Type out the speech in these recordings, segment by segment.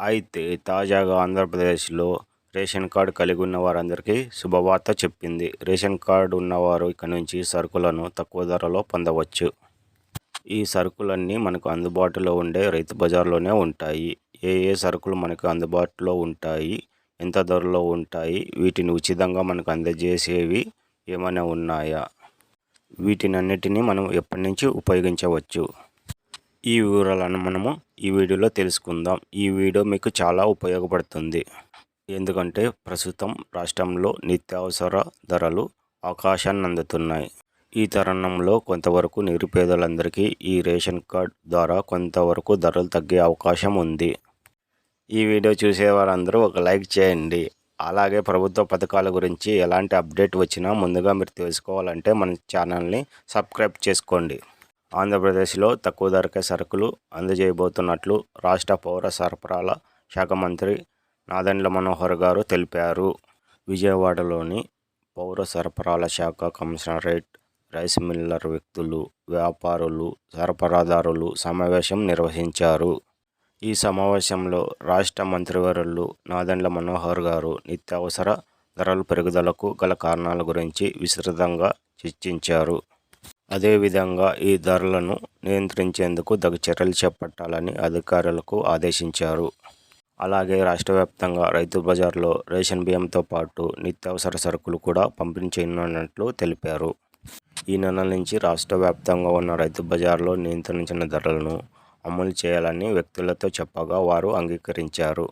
అయితే తాజాగా ఆంధ్రప్రదేశ్లో రేషన్ కార్డు కలిగి ఉన్న వారందరికీ శుభవార్త చెప్పింది. రేషన్ కార్డు ఉన్నవారు ఇక నుంచి సరుకులను తక్కువ ధరలో పొందవచ్చు. ఈ సరుకులన్నీ మనకు అందుబాటులో ఉండే రైతు బజార్లోనే ఉంటాయి. ఏ సరుకులు మనకు అందుబాటులో ఉంటాయి, ఎంత ధరలో ఉంటాయి, వీటిని ఉచితంగా మనకు అందజేసేవి ఏమైనా ఉన్నాయా, వీటినన్నిటినీ మనం ఎప్పటి నుంచి ఉపయోగించవచ్చు, ఈ వివరాలను మనము ఈ వీడియోలో తెలుసుకుందాం. ఈ వీడియో మీకు చాలా ఉపయోగపడుతుంది. ఎందుకంటే ప్రస్తుతం రాష్ట్రంలో నిత్యావసర ధరలు ఆకాశాన్ని అందుతున్నాయి. ఈ తరుణంలో కొంతవరకు నిరుపేదలందరికీ ఈ రేషన్ కార్డ్ ద్వారా కొంతవరకు ధరలు తగ్గే అవకాశం ఉంది. ఈ వీడియో చూసే వారందరూ ఒక లైక్ చేయండి. అలాగే ప్రభుత్వ పథకాల గురించి ఎలాంటి అప్డేట్ వచ్చినా ముందుగా మీరు తెలుసుకోవాలంటే మన ఛానల్ని సబ్స్క్రైబ్ చేసుకోండి. ఆంధ్రప్రదేశ్లో తక్కువ ధరకే సరుకులు అందజేయబోతున్నట్లు రాష్ట్ర పౌర సరఫరాల శాఖ మంత్రి నాదెండ్ల మనోహర్ గారు తెలిపారు. విజయవాడలోని పౌర సరఫరాల శాఖ కమిషనరేట్ రైస్ మిల్లర్ వ్యక్తులు, వ్యాపారులు, సరఫరాదారులు సమావేశం నిర్వహించారు. ఈ సమావేశంలో రాష్ట్ర మంత్రివర్యులు నాదెండ్ల మనోహర్ గారు నిత్యావసర ధరల పెరుగుదలకు గల కారణాల గురించి విస్తృతంగా చర్చించారు. అదేవిధంగా ఈ ధరలను నియంత్రించేందుకు తగు చర్యలు చేపట్టాలని అధికారులకు ఆదేశించారు. అలాగే రాష్ట్ర వ్యాప్తంగా రైతు బజార్లో రేషన్ బియ్యంతో పాటు నిత్యావసర సరుకులు కూడా పంపిణీ చేయనున్నట్లు తెలిపారు. ఈ నెల నుంచి రాష్ట్ర వ్యాప్తంగా ఉన్న రైతు బజార్లో నియంత్రించిన ధరలను అమలు చేయాలని వ్యక్తులతో చెప్పగా వారు అంగీకరించారు.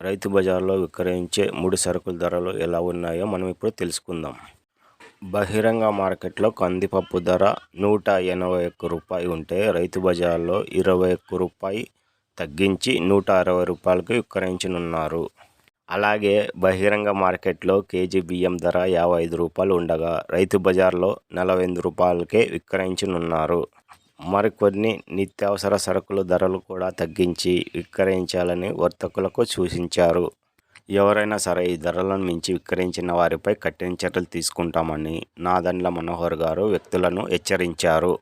రైతు బజార్లో విక్రయించే ముడి సరుకుల ధరలు ఎలా ఉన్నాయో మనం ఇప్పుడు తెలుసుకుందాం. బహిరంగ మార్కెట్లో కందిపప్పు ధర 181 రూపాయి ఉంటే రైతు బజార్లో 21 రూపాయి తగ్గించి 160 రూపాయలకు విక్రయించనున్నారు. అలాగే బహిరంగ మార్కెట్లో కేజీ బియ్యం ధర 55 రూపాయలు ఉండగా రైతు బజార్లో 48 రూపాయలకే విక్రయించనున్నారు. మరికొన్ని నిత్యావసర సరుకుల ధరలు కూడా తగ్గించి విక్రయించాలని వర్తకులకు సూచించారు. ఎవరైనా సరే ఈ ధరలను మించి విక్రయించిన వారిపై కఠిన చర్యలు తీసుకుంటామని నాదెండ్ల మనోహర్ గారు వ్యక్తులను హెచ్చరించారు.